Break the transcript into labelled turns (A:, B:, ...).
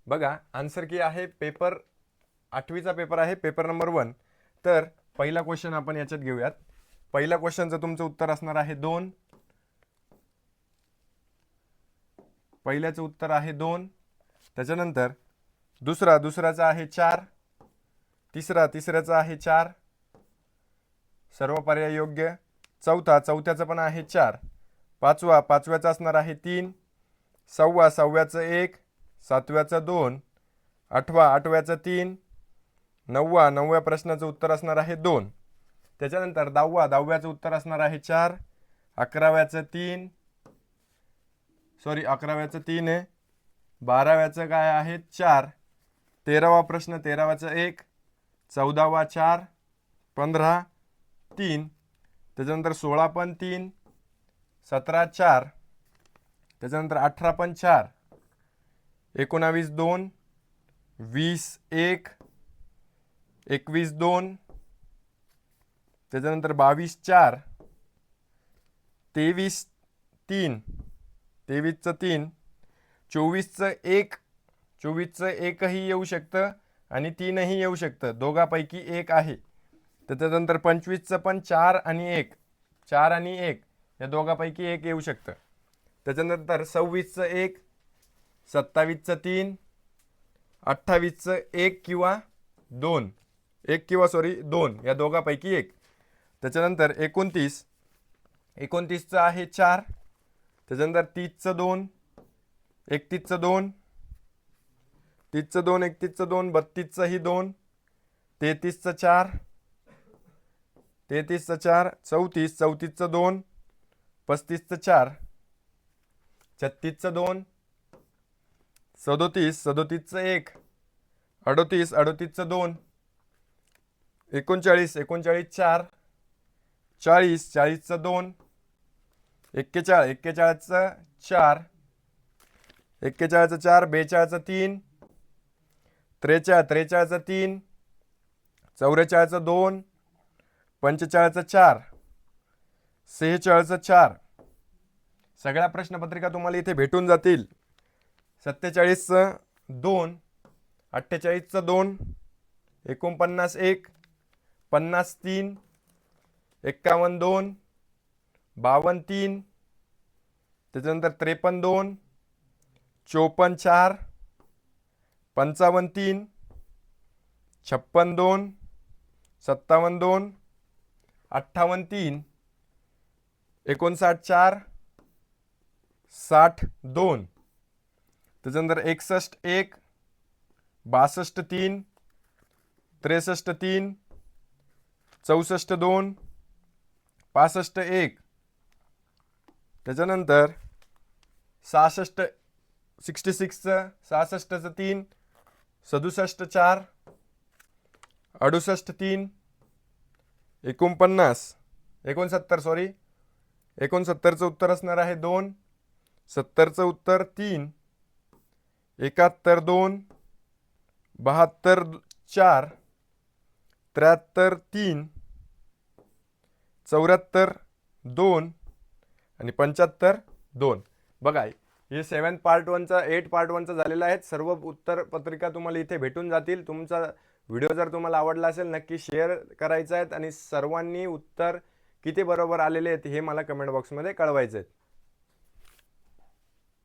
A: बघा आन्सर की आहे पेपर 8वीचा पेपर आहे, पेपर नंबर 1. तर पहिला क्वेश्चन आपण याच्यात घेऊयात. पहिल्या क्वेश्चनचं तुमचं उत्तर असणार आहे 2. पहिल्याचं उत्तर आहे 2. त्याच्यानंतर दुसराचा आहे 4. तिसऱ्याचा आहे 4. सर्व पर्याय योग्य. चौथ्याचं पण आहे 4. पाचव्याचा असणार आहे 3. सहाव्याचं 1. सातव्याचं 2. आठव्याचं 3. नवव्या प्रश्नाचं उत्तर असणार आहे 2. त्याच्यानंतर दहाव्याचं उत्तर असणार आहे 4. 11व्याचं 3 आहे. 12व्याचं काय आहे 4. 13वा प्रश्न 13वाचं 1. 14वा 4. 15 3. त्याच्यानंतर 16 पण 3. 17 4. त्याच्यानंतर 18 पण 4. 19 2. 20 1. 21 2. त्याच्यानंतर 22 4. 23 3. 23चं 3. 24चं 1. 24चं 1 ही येऊ शकतं आणि 3 ही येऊ शकतं, दोघापैकी एक आहे. त्याच्यानंतर 25चं पण 4 आणि 1. 4 आणि 1 या दोघापैकी एक येऊ शकतं. त्याच्यानंतर 26चं 1. 27चं 3. 28चं 1 किंवा 2. 2 या दोघापैकी एक. त्याच्यानंतर 29चं आहे 4. त्याच्यानंतर 30चं 2. 31चं 2. 30चं 2. 31चं 2. 32चं ही 2. 33चं 4. 34चं 34चं 2. 35चं 4. 36चं 2. 37चं 1. 38चं 2. 39 4. 40चं 2. 41चं 4. 42चं 3. 43चं 3. 44चं 2. 45चं 4. 46चं 4. सगळ्या प्रश्नपत्रिका तुम्हाला इथे भेटून जातील. 47चं 2. 48चं 2. 49 1. 50 3. 51 2. 52 3. त्याच्यानंतर 53 2. 54 4. 55 3. 56 2. 57 2. 58 3. 59 4. 60 2. त्याच्यानंतर 61 1. 62 3. 63 3. 64 2. 65 1. त्याच्यानंतर 66चं 3. 67 4. 68 3. 69चं उत्तर असणार आहे 2. 70चं उत्तर 3. 71 2. 72 4. 73 3. 74 2. आणि 75 2. बघा हे 7 पार्ट 1चा 8 पार्ट 1चा झालेला आहे. सर्व उत्तर पत्रिका तुम्हाला इथे भेटून जातील. तुमचा व्हिडिओ जर तुम्हाला आवडला असेल नक्की शेअर करायचा आहे आणि सर्वांनी उत्तर किती बरोबर आलेले आहेत हे मला कमेंट बॉक्समध्ये कळवायचे आहे.